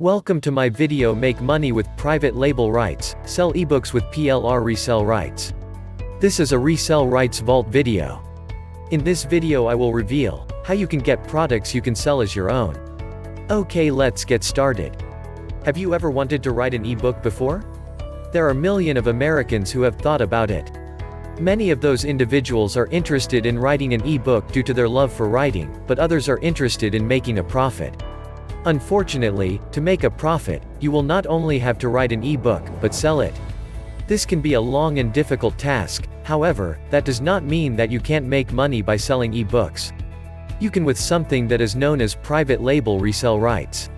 Welcome to my video Make Money with Private Label Rights, Sell Ebooks with PLR Resell Rights. This is a Resell Rights Vault video. In this video I will reveal how you can get products you can sell as your own. Okay, let's get started. Have you ever wanted to write an ebook before? There are millions of Americans who have thought about it. Many of those individuals are interested in writing an ebook due to their love for writing, but others are interested in making a profit. Unfortunately, to make a profit, you will not only have to write an ebook, but sell it. This can be a long and difficult task. However, that does not mean that you can't make money by selling ebooks. You can with something that is known as private label resell rights.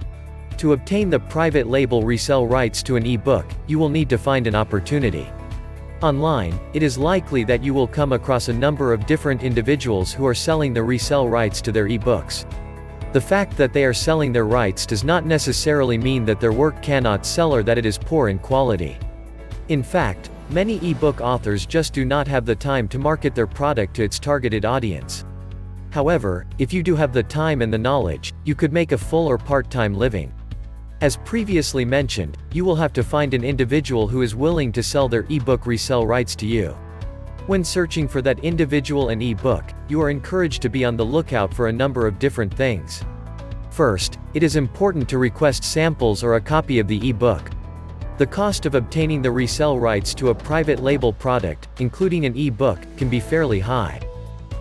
To obtain the private label resell rights to an ebook, you will need to find an opportunity. Online, it is likely that you will come across a number of different individuals who are selling the resell rights to their ebooks. The fact that they are selling their rights does not necessarily mean that their work cannot sell or that it is poor in quality. In fact, many ebook authors just do not have the time to market their product to its targeted audience. However, if you do have the time and the knowledge, you could make a full or part-time living. As previously mentioned, you will have to find an individual who is willing to sell their ebook resell rights to you. When searching for that individual and ebook, you are encouraged to be on the lookout for a number of different things. First, it is important to request samples or a copy of the ebook. The cost of obtaining the resell rights to a private label product, including an ebook, can be fairly high.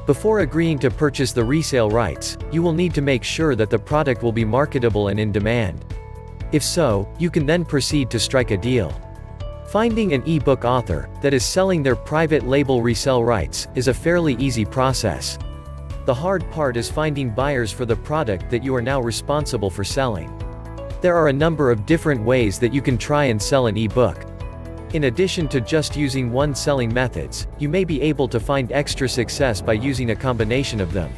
Before agreeing to purchase the resale rights, you will need to make sure that the product will be marketable and in demand. If so, you can then proceed to strike a deal. Finding an ebook author that is selling their private label resell rights is a fairly easy process. The hard part is finding buyers for the product that you are now responsible for selling. There are a number of different ways that you can try and sell an ebook. In addition to just using one selling methods, you may be able to find extra success by using a combination of them.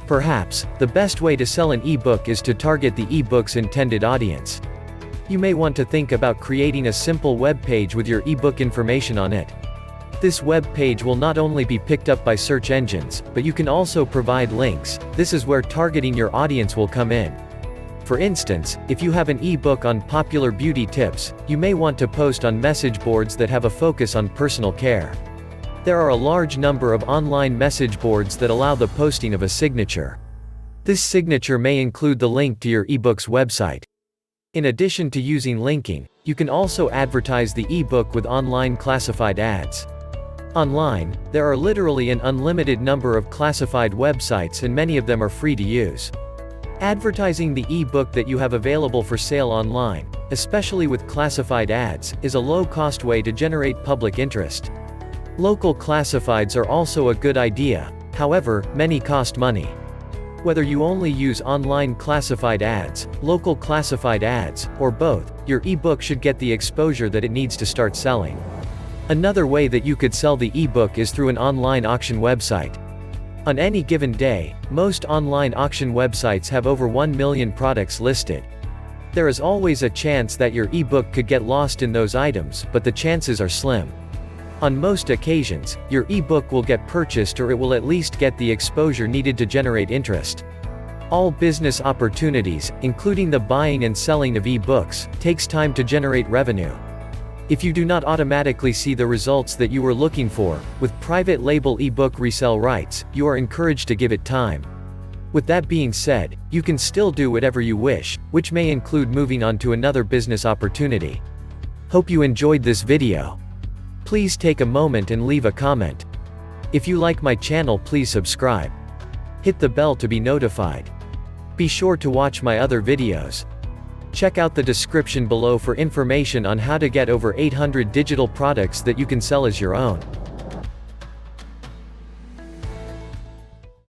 Perhaps, the best way to sell an ebook is to target the ebook's intended audience. You may want to think about creating a simple web page with your ebook information on it. This web page will not only be picked up by search engines, but you can also provide links. This is where targeting your audience will come in. For instance, if you have an ebook on popular beauty tips, you may want to post on message boards that have a focus on personal care. There are a large number of online message boards that allow the posting of a signature. This signature may include the link to your ebook's website. In addition to using linking, you can also advertise the ebook with online classified ads. Online, there are literally an unlimited number of classified websites and many of them are free to use. Advertising the ebook that you have available for sale online, especially with classified ads, is a low-cost way to generate public interest. Local classifieds are also a good idea, however, many cost money. Whether you only use online classified ads, local classified ads, or both, your ebook should get the exposure that it needs to start selling. Another way that you could sell the ebook is through an online auction website. On any given day, most online auction websites have over 1 million products listed. There is always a chance that your ebook could get lost in those items, but the chances are slim. On most occasions, your ebook will get purchased or it will at least get the exposure needed to generate interest. All business opportunities, including the buying and selling of ebooks, takes time to generate revenue. If you do not automatically see the results that you were looking for, with private label ebook resell rights, you are encouraged to give it time. With that being said, you can still do whatever you wish, which may include moving on to another business opportunity. Hope you enjoyed this video. Please take a moment and leave a comment. If you like my channel, please subscribe. Hit the bell to be notified. Be sure to watch my other videos. Check out the description below for information on how to get over 800 digital products that you can sell as your own.